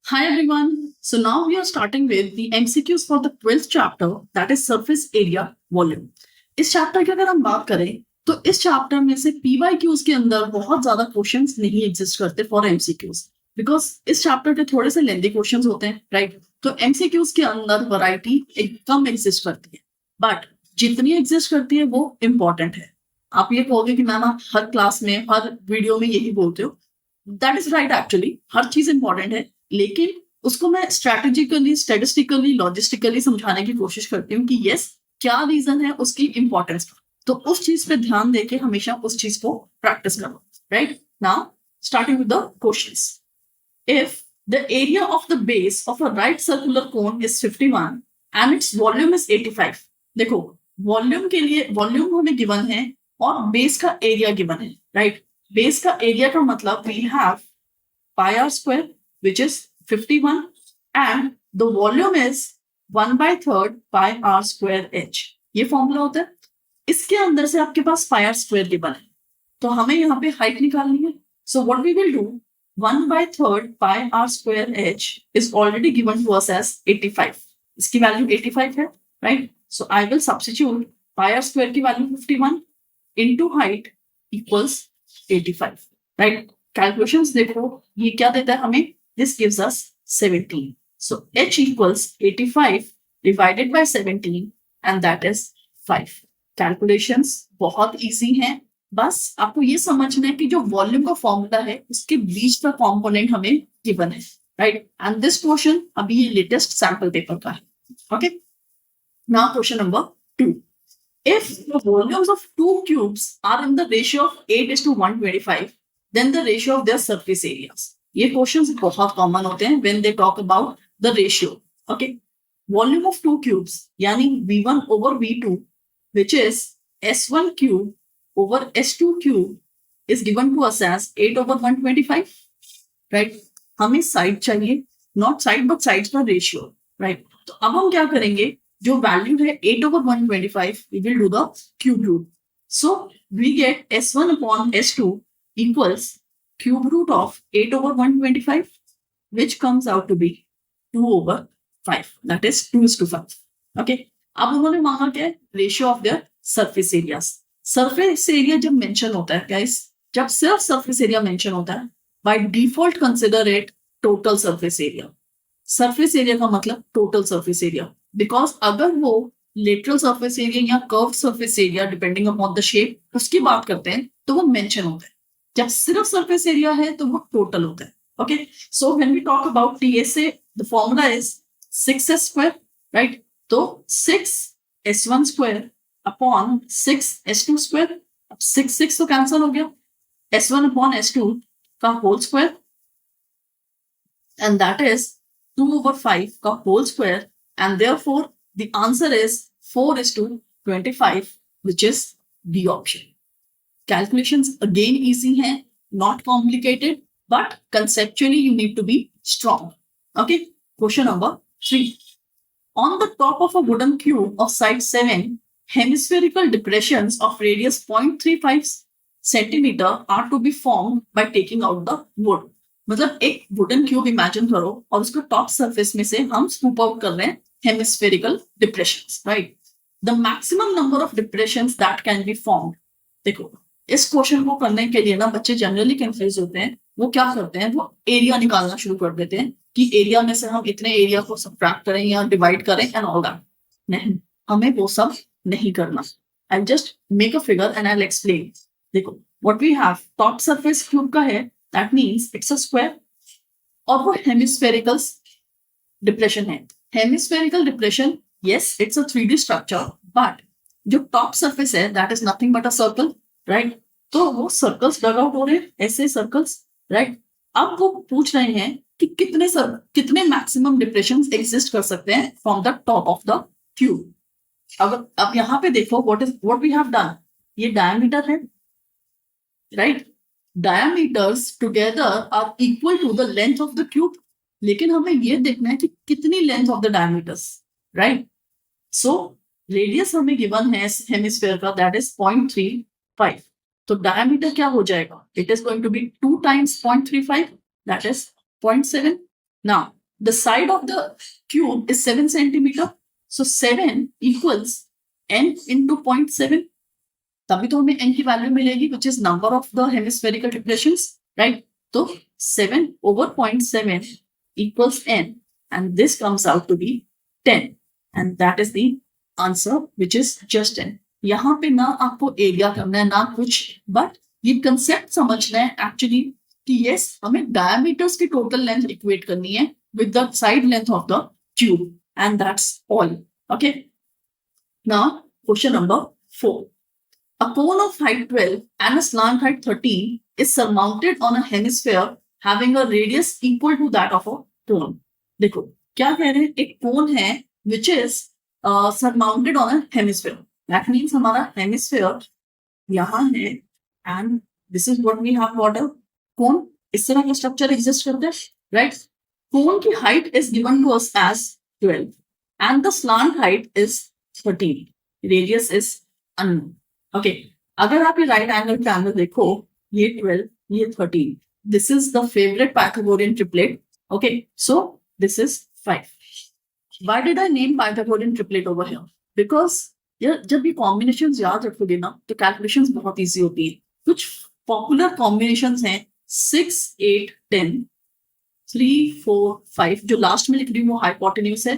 Hi everyone. So now we are starting with the MCQs for the 12th chapter, that is surface area volume. इस chapter की अगर हम बात करें तो इस चैप्टर में से PYQs के अंदर बहुत ज्यादा क्वेश्चंस नहीं एग्जिस्ट करते फॉर MCQs बिकॉज इस चैप्टर के थोड़े से लेंथी क्वेश्चंस होते हैं, राइट? तो MCQs के अंदर वैरायटी कम एग्जिस्ट करती है, बट जितनी एग्जिस्ट करती है वो इम्पोर्टेंट है। आप ये कहोगे कि मैम आप हर क्लास में हर वीडियो में यही बोलते हो, दैट इज राइट। एक्चुअली हर चीज इंपॉर्टेंट है, लेकिन उसको मैं स्ट्रेटेजिकली, स्टेटिस्टिकली, लॉजिस्टिकली समझाने की कोशिश करती हूँ कि यस, क्या रीजन है उसकी इंपॉर्टेंस का। तो उस चीज पे ध्यान देके हमेशा उस चीज को प्रैक्टिस करो, right? Now starting with the questions. If the area of the base of a right circular cone is 51 and its volume is 85। देखो, वॉल्यूम के लिए वॉल्यूम हमें गिवन है और बेस का एरिया गिवन है, राइट? बेस का एरिया का मतलब we have pi r square which is 51 and the volume is 1/3 pi r square h। ये फॉर्मूला होता है। इसके अंदर से आपके पास pi r square गिवन है, तो हमें यहाँ पे हाइट निकालनी है। So what we will do, 1/3 pi r square h is already given to us as 85। इसकी वैल्यू 85 है, right? So I will substitute pi r square की value 51 into height equals 85, right? Calculations देखो, ये क्या देता है हमें? This gives us 17। So h equals 85 divided by 17 and that is 5। Calculations बहुत इजी हैं, बस आपको ये समझना है कि जो वॉल्यूम का फॉर्मूला है उसके बीच का कंपोनेंट हमें गिवन है, राइट? एंड दिस क्वेश्चन अभी ये लेटेस्ट सैंपल पेपर का है। Okay, now question number 2। If the volumes of two cubes are in the ratio of 8:125, then the ratio of their surface areas। ये questions बहुत common होते हैं when they talk about the ratio। Okay, volume of two cubes यानी V1 over V2 which is S1 cube over S2 cube is given to us as 8/125, right? हमें side चाहिए, not side but side का ratio, right? तो अब हम क्या करेंगे, जो वैल्यू है 8/125, we will do the cube root। So we get S1 upon S2 equals cube root of 8/125, which comes out to be 2/5, that is 2:5। Okay, अब उन्होंने मांगा क्या है? Ratio of their surface areas. Surface area जब mention होता है guys, जब सिर्फ सरफेस एरिया मेंशन होता है, by default consider it total surface area. Surface area का मतलब टोटल सरफेस एरिया, बिकॉज अगर वो लेटरल सरफेस एरिया या curve surface area depending upon the shape उसकी बात करते हैं तो वो मेंशन होता है। जब सिर्फ सरफेस एरिया है तो वो टोटल होता है। Okay, so when we talk about TSA the formula is 6s square, right? तो 6s1 square upon 6s2 square। अब 6 तो कैंसिल हो गया, s1 अपॉन s2 का whole square and that is 2/5 का whole square, and therefore the answer is 4:25, which is D option। Calculations again easy हैं, not complicated, but conceptually you need to be strong। Okay, question number 3। On the top of a wooden cube of side 7, hemispherical depressions of radius 0.35 centimeter are to be formed by taking out the wood। मतलब एक wooden cube imagine करो और उसको top surface में से हम scoop out कर रहे हैं hemispherical depressions, right? The maximum number of depressions that can be formed. देखो, इस क्वेश्चन को करने के लिए ना बच्चे जनरली कंफ्यूज होते हैं। वो क्या करते हैं, वो एरिया निकालना शुरू कर देते हैं कि एरिया में से हम इतने एरिया को सब्ट्रैक्ट करें या डिवाइड करें एंड ऑल दैट। नहीं, हमें वो सब नहीं करना। I just make a figure and I will explain. देखो, what we have, top surface cube का है, that means it's a square, और वो हेमिस्फेरिकल डिप्रेशन है। Hemispherical depression, yes, it's a 3D structure, but जो टॉप सरफेस है that is nothing but a circle, right? तो वो सर्कल्स डग out हो रहे हैं, ऐसे सर्कल्स, राइट? अब वो पूछ रहे हैं कि कितने मैक्सिमम डिप्रेशन एग्जिस्ट कर सकते हैं from the top of the cube. अब यहाँ पे देखो what we have done, ये डायमीटर है, right? diameters together are equal to the length of the cube, लेकिन हमें ये देखना है कि कितनी length of the diameters, right? So radius हमें गिवन है हेमिस्फेयर का, दैट इज 0.35। तो डायमीटर क्या हो जाएगा, it is going to be 2 times 0.35, that is 0.7। Now the side of the cube is 7 centimeter, so 7 equals n into 0.7, तभी तो हमें n की वैल्यू मिलेगी which is number of the hemispherical depressions, right? तो 7 over 0.7 equals n and this comes out to be 10 and that is the answer which is just n. यहाँ पे ना आपको एरिया करना है ना कुछ, बट ये कंसेप्ट समझना है एक्चुअली कि यस हमें डायमीटर्स की टोटल लेंथ इक्वेट करनी है with the side length of the tube and that's all. Okay, now question number 4. A cone of height 12 and a slant height 13 is surmounted on a hemisphere having a radius equal to that of a cone. देखो क्या कह रहे हैं, एक कोन है which is surmounted on a hemisphere. That means हमारा hemisphere यहाँ है and this is what we have water cone. इस तरह का स्ट्रक्चर एग्जिस्ट करता है, राइट? Cone की height is given to us as 12 and the slant height is 13. Radius is unknown. Okay, अगर आप ये राइट एंगल ट्रायंगल देखो, ये 12, ये 13. This is the favorite Pythagorean triplet. Okay, so this is 5. Why did I name Pythagorean triplet over here? Because जब ये combinations याद रखोगे ना तो कैलकुलेशंस बहुत इजी होती है. कुछ पॉपुलर कॉम्बिनेशंस हैं 6, 8, 10, 3, 4, 5. जो लास्ट में लिख रही हूँ वो हाइपोटेन्यूज है.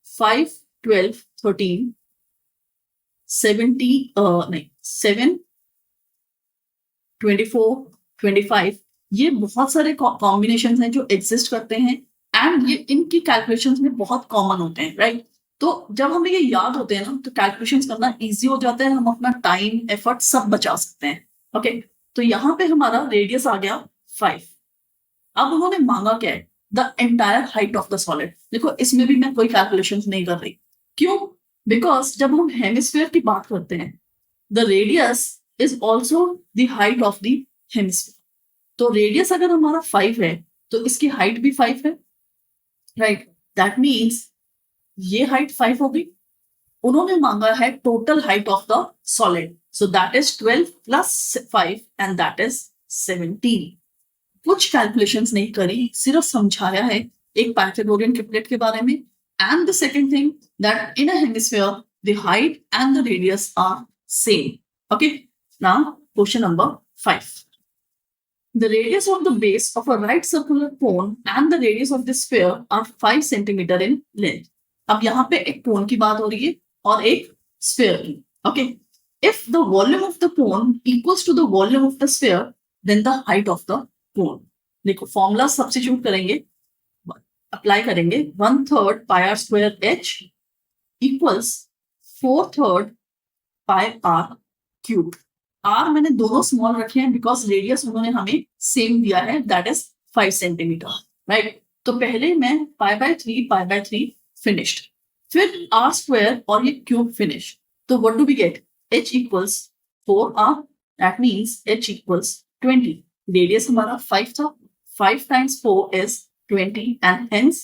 5, 12, 13, 70 नहीं 7, 24, 25. ये बहुत सारे कॉम्बिनेशंस हैं जो एग्जिस्ट करते हैं एंड ये इनकी कैलकुलेशंस में बहुत कॉमन होते हैं, राइट? तो जब हमें ये याद होते हैं ना तो कैलकुलेशंस करना इजी हो जाता है, हम अपना टाइम एफर्ट सब बचा सकते हैं. ओके, तो यहाँ पे हमारा रेडियस आ गया 5. अब उन्होंने मांगा क्या है, the entire height of the solid. देखो इसमें भी मैं कोई कैलकुलेशंस नहीं कर रही. क्यों? बिकॉज जब हम हेमिस्फीयर की बात करते हैं the radius is also the height of the hemisphere. तो रेडियस अगर हमारा 5 है तो इसकी हाइट भी 5 है, राइट? दैट मीन्स ये हाइट 5 होगी. उन्होंने मांगा है total height of the solid, so that is 12 plus 5 and that is 17. कुछ कैलकुलेशंस नहीं करी, सिर्फ समझाया है एक पाइथागोरियन ट्रिपलेट के बारे में. And the second thing that in a hemisphere the height and the radius are same. Okay, now question number 5. The radius of the base of a right circular cone and the radius of the sphere are 5 centimeter in length. अब यहाँ पे एक कोन की बात हो रही है और एक स्फीयर की. Okay, if the volume of the cone equals to the volume of the sphere, then the height of the cone. देखो फॉर्मूला सब्स्टिट्यूट करेंगे, अप्लाई करेंगे. 1/3 pi r square h equals 4/3 pi r cube. R मैंने दोनों small रखे हैं because radius उन्होंने हमें same दिया है, दैट इज 5 सेंटीमीटर, राइट? तो पहले मैं pi/3 फिनिश्ड, फिर r स्क्वायर और ये क्यूब फिनिश. तो what do we get? h equals 4r, that means h equals 20. Radius हमारा 5 था, 5 times 4 is 20 and hence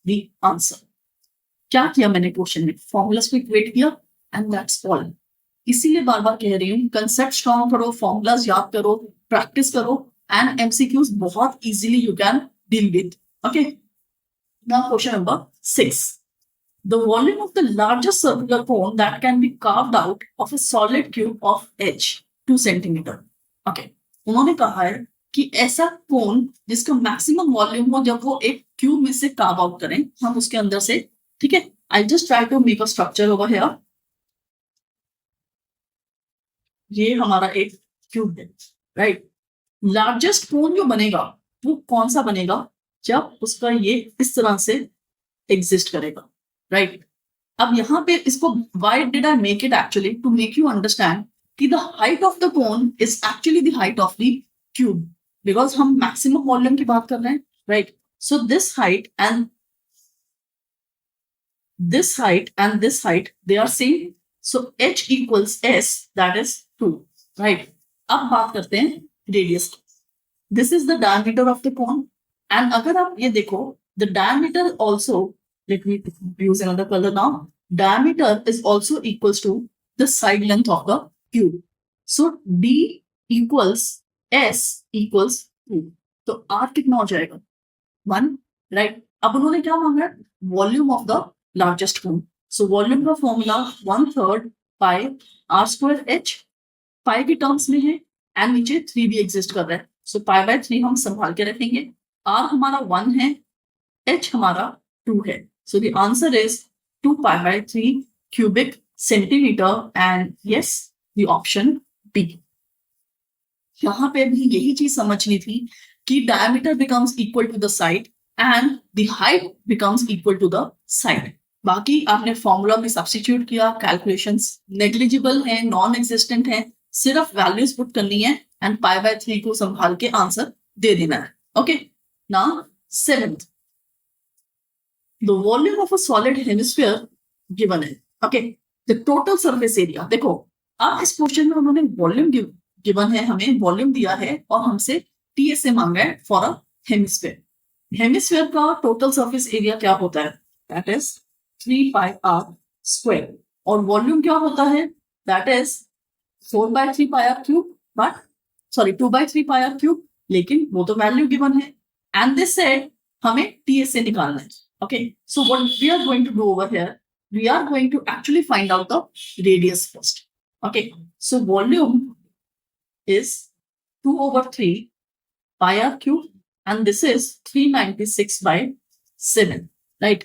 the answer. क्या किया मैंने क्वेश्चन में? फॉर्मूलास को इक्वेट किया एंड दैट्स ऑल. इसीलिए बार बार कह रही हूँ कंसेप्ट स्ट्रॉन्ग करो, फॉर्मूलाज याद करो, प्रैक्टिस करो एंड एमसीक्यूज बहुत easily you can deal with. Okay, now question number 6. The volume of the largest circular cone that can be carved out of a solid cube of h 2 centimeter. Okay, उन्होंने कहा है कि ऐसा कोन जिसका maximum volume हो जब वो एक क्यूब में से कार्व आउट करें हम उसके अंदर से. ठीक है, I just try to make a structure over here. ये हमारा एक क्यूब है, राइट? लार्जेस्ट कोन जो बनेगा वो कौन सा बनेगा? जब उसका ये इस तरह से एग्जिस्ट करेगा, राइट? अब यहाँ पे इसको why did I make it actually to make you understand कि the height of the cone is actually the height of the cube, because हम मैक्सिमम वॉल्यूम की बात कर रहे हैं, right? So this height and this height they are same, so h equals s, that is 2, right? अब बात करते हैं रेडियस की. This is the diameter of the cone and अगर आप ये देखो the diameter also, let me use another colour now, diameter is also equals to the side length of the cube. So d equals s equals 2. तो r कितना हो जाएगा? 1 right. अब उन्होंने क्या मांगा, volume of the largest cone. So volume का formula 1/3 pi r square h, pi की टर्म्स में है एंड नीचे 3 भी एग्जिस्ट कर रहा है। सो पाई बाय 3 हम संभाल के रखेंगे। आर हमारा 1 है, एच हमारा 2 है। So the answer is 2 pi by 3 cubic centimetre and yes the option B. यहां पे भी यही चीज समझनी थी कि diameter becomes equal to the side and the height becomes equal to the side. बाकी आपने फॉर्मूला में सब्स्टिट्यूट किया, कैलकुलेशंस नेग्लिजिबल हैं, नॉन एग्जिस्टेंट हैं, सिर्फ वैल्यूज पुट करनी है एंड पाई बाय 3 को संभाल के आंसर दे देना है। Okay, now seventh, the volume of a solid hemisphere given है। Okay, the total surface area. देखो अब इस क्वेश्चन में उन्होंने वॉल्यूम गिवन है, हमें वॉल्यूम दिया है और हमसे टीएसए मांगा है फॉर अ हेमिस्फीयर। हेमिस्फीयर का टोटल सरफेस एरिया क्या होता है, that is 3 pi r square, और वॉल्यूम क्या होता है, that is 4/3 pi r cube, but sorry 2/3 pi r cube, लेकिन वो तो वैल्यू गिवन है एंड दिस सेड हमें टीएसए निकालना है। Okay, so what we are going to do over here, we are going to actually find out the radius first. Okay, so volume is 2/3 pi r cube and this is 396/7, right?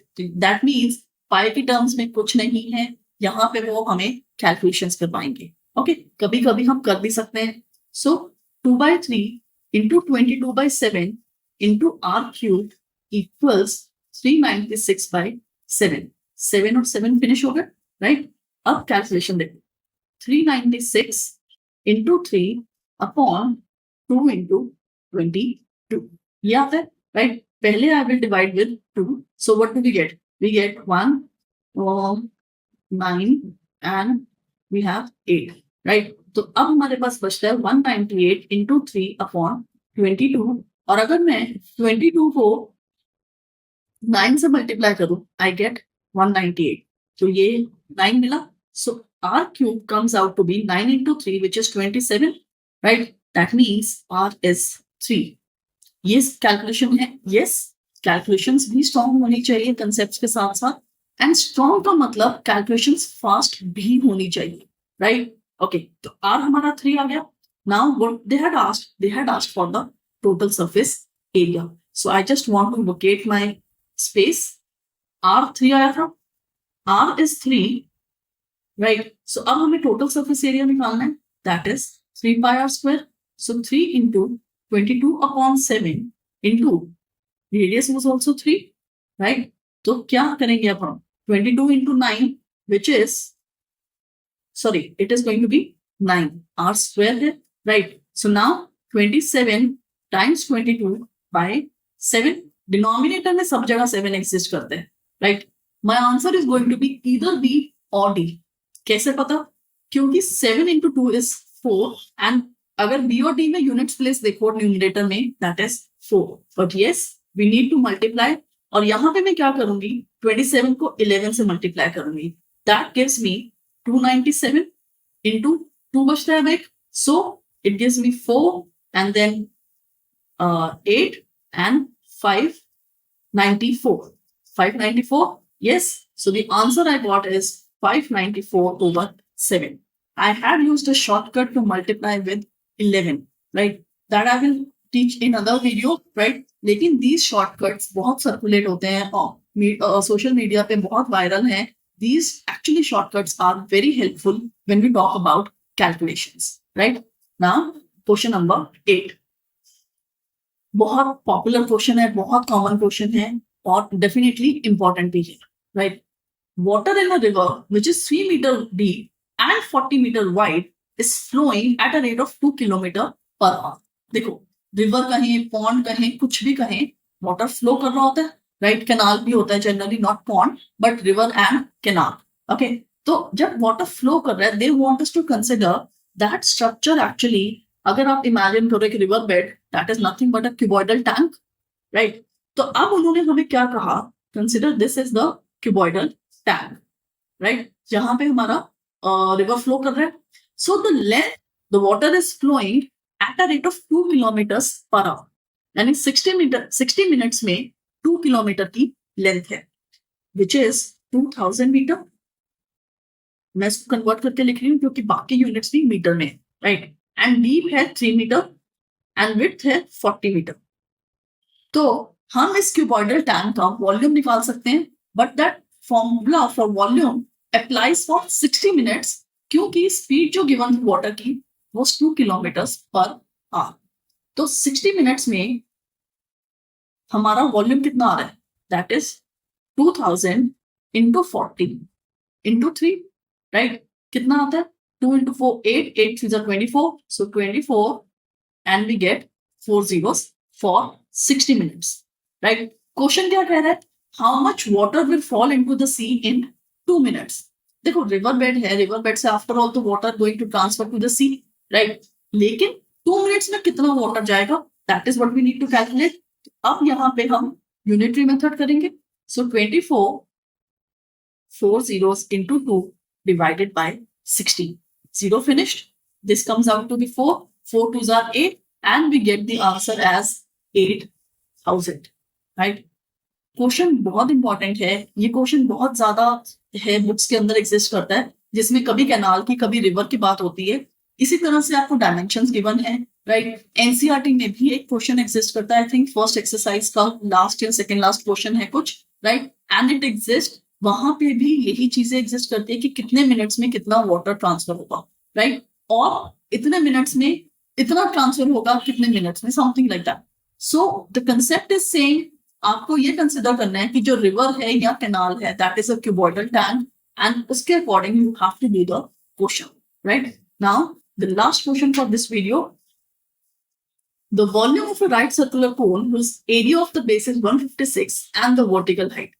That means pi की terms में कुछ नहीं है, यहाँ पे वो हमें calculations करवाएंगे। ओके, कभी कभी हम कर भी सकते हैं। सो 2/3 into 22/7 into r cube equals 396/7। 7 और 7 फिनिश हो गए, राइट। अब कैलकुलेशन देखो, 396 इंटू 3 अपॉन 2 इंटू 22, ये आता है, राइट। पहले I will divide with 2, so what do we get, we get 1 9 and we have 8, right. तो अब हमारे पास बचता है 198 इंटू 3 अपॉन 22, और अगर मैं 22 को 9 से मल्टीप्लाई करूं, आई गेट 198, तो ये 9 मिला। सो r cube comes out to be 9 into 3 which is 27, right? That means r is 3. ये कैलकुलेशन है। यस, कैलकुलेशंस भी स्ट्रॉन्ग होनी चाहिए कंसेप्ट्स के साथ साथ, एंड स्ट्रॉन्ग का मतलब कैलकुलेशंस फास्ट भी होनी चाहिए, राइट। ओके, तो r हमारा 3 आ गया। Now what they had asked for the total surface area, so I just want to locate my space. r3 आया था, r is 3, राइट। सो अब हमें टोटल सरफेस एरिया निकालना है, that is 3 pi r square. So 3 into 22/7 into radius was also 3, right. तो क्या करेंगे अब हम, 22 into 9 which is, sorry it is going to be 9, r square है, right. So now 27 times 22/7, denominator में सब जगह 7 एग्जिस्ट करते हैं, right. My answer is going to be either B और डी। कैसे पता, क्योंकि 7 इंटू 2 इज 4 एंड अगर बी और डी में यूनिट्स प्लेस देखो न्यूमरेटर में, that is 4, but yes we need to multiply, और यहां पे मैं क्या करूंगी, 27 को 11 से मल्टीप्लाई करूंगी, दैट गिव्स मी 297 इंटू 2 बचता है एक, so it gives me 4 and then 8 and 594, 594, yes, so the answer I got is 594/7. I had used a shortcut to multiply with 11, right? That I will teach in another video, right? लेकिन these shortcuts बहुत circulate होते हैं और social media पे बहुत viral हैं। These actually shortcuts are very helpful when we talk about calculations, right? Now, question number 8. बहुत popular question है, बहुत कॉमन क्वेश्चन है और डेफिनेटली इंपॉर्टेंट भी है, right. Water in a river which is 3 metre deep and 40 metre wide is flowing at a rate of 2 kilometre per hour. देखो, river कहें, pond कहें, कुछ भी कहें, वाटर फ्लो कर रहा होता है, राइट। कैनाल भी होता है generally, not pond but river and canal. Okay, तो जब वाटर फ्लो कर रहा है, they want us to consider that structure actually, अगर आप इमेजिन करो एक river bed, that is nothing but a cuboidal tank, right. तो अब उन्होंने हमें क्या कहा, consider this is the cuboidal tank, right, जहां पे हमारा रिवर फ्लो कर रहा है। So the length, the water is flowing at a rate of 2 kilometre per our, यानी 60 मिनट्स में 2 किलोमीटर की लेंथ है, विच इज 2000 मीटर। मैं इसको कन्वर्ट करके लिख रही हूँ क्योंकि बाकी यूनिट्स भी मीटर में है, राइट। एंड डीप है 3 मीटर एंड विड्थ है 40 मीटर। तो हम इस क्यूबॉइडल टैंक का वॉल्यूम निकाल सकते हैं, but that formula for volume applies for 60 minutes, क्योंकि स्पीड जो गिवन थी वाटर की वो 2 किलोमीटर्स पर आवर। तो 60 मिनट्स में हमारा वॉल्यूम कितना आ रहा है, that is 2000 into 40 into 3, right. कितना आता है, 2 into 4 8, 8 3 24, so 24 and we get 4 zeros for 60 minutes, right? Question क्या कह रहा है, how much water will fall into the sea in 2 minutes? देखो रिवर बेड है, रिवर बेड से आफ्टर ऑल तो water going to transfer to the sea, right. लेकिन 2 minutes में कितना वाटर जाएगा, that is what we need to calculate. अब यहाँ पे हम यूनिटरी मेथड करेंगे। So 24 4 zeros into 2 divided by 60. 0 finished. This comes out to be 4. 4 2s are 8 and we get the answer as 8000. Right? Question बहुत important है, ये question बहुत ज्यादा है, बुक्स के अंदर एग्जिस्ट करता है, जिसमें कभी कैनाल की कभी रिवर की बात होती है। इसी तरह से आपको डायमेंशंस गिवन है, राइट। एनसीईआरटी में भी एक क्वेश्चन एग्जिस्ट करता है, आई थिंक फर्स्ट एक्सरसाइज का लास्ट या सेकंड लास्ट क्वेश्चन है कुछ, राइट। एंड इट एग्जिस्ट, वहां पे भी यही चीजें एग्जिस्ट करती है कि कितने मिनट्स में कितना वाटर ट्रांसफर होगा, राइट। और इतने मिनट्स में इतना ट्रांसफर होगा, कितने मिनट्स में, something like that. So the concept is same. आपको ये कंसिडर करना है कि जो रिवर है या कैनाल है, that is a cuboidal tank, and उसके according you have to do the question, right. Now the last question for this video, the volume of a right circular cone whose area of the base is 156 and the vertical height.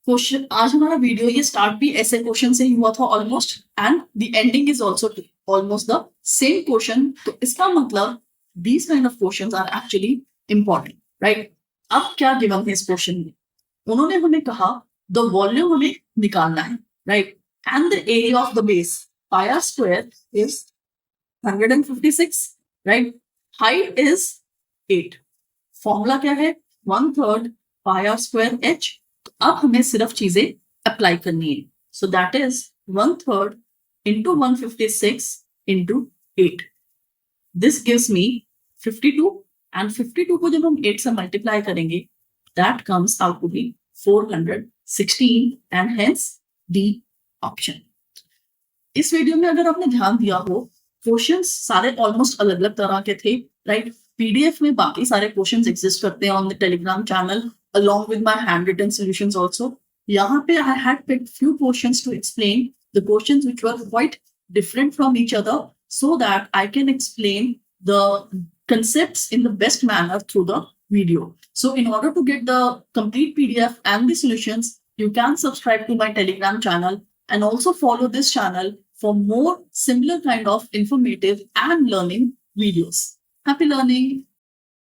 Question, आज हमारा video ये start भी ऐसे question से ही हुआ था almost, and the ending is also almost the same question. तो इसका मतलब these kind of questions are actually important, right. अब क्या गिवन है इस क्वेश्चन में, उन्होंने हमें कहा द वॉल्यूम हमें निकालना है, right, and the area of the base pi r square is 156, right. Height is 8। Formula क्या है, 1/3 पाई आर स्क्वायर h। तो अब हमें सिर्फ चीजें अप्लाई करनी है, so that is 1/3 into 156 into 8। This gives me 52, and 52 को जब हम 8 से मल्टीप्लाई करेंगे, that comes out to be 416, and hence D option. इस वीडियो में अगर आपने ध्यान दिया हो, क्वेश्चंस सारे ऑलमोस्ट अलग अलग तरह के थे, राइट। पीडीएफ में बाकी सारे क्वेश्चंस एग्जिस्ट करते हैं on the Telegram channel along with my handwritten solutions also. यहाँ पे I had picked few questions to explain the questions which were quite different from each other, so that I can explain the concepts in the best manner through the video. So in order to get the complete PDF and the solutions, you can subscribe to my Telegram channel and also follow this channel for more similar kind of informative and learning videos. Happy learning!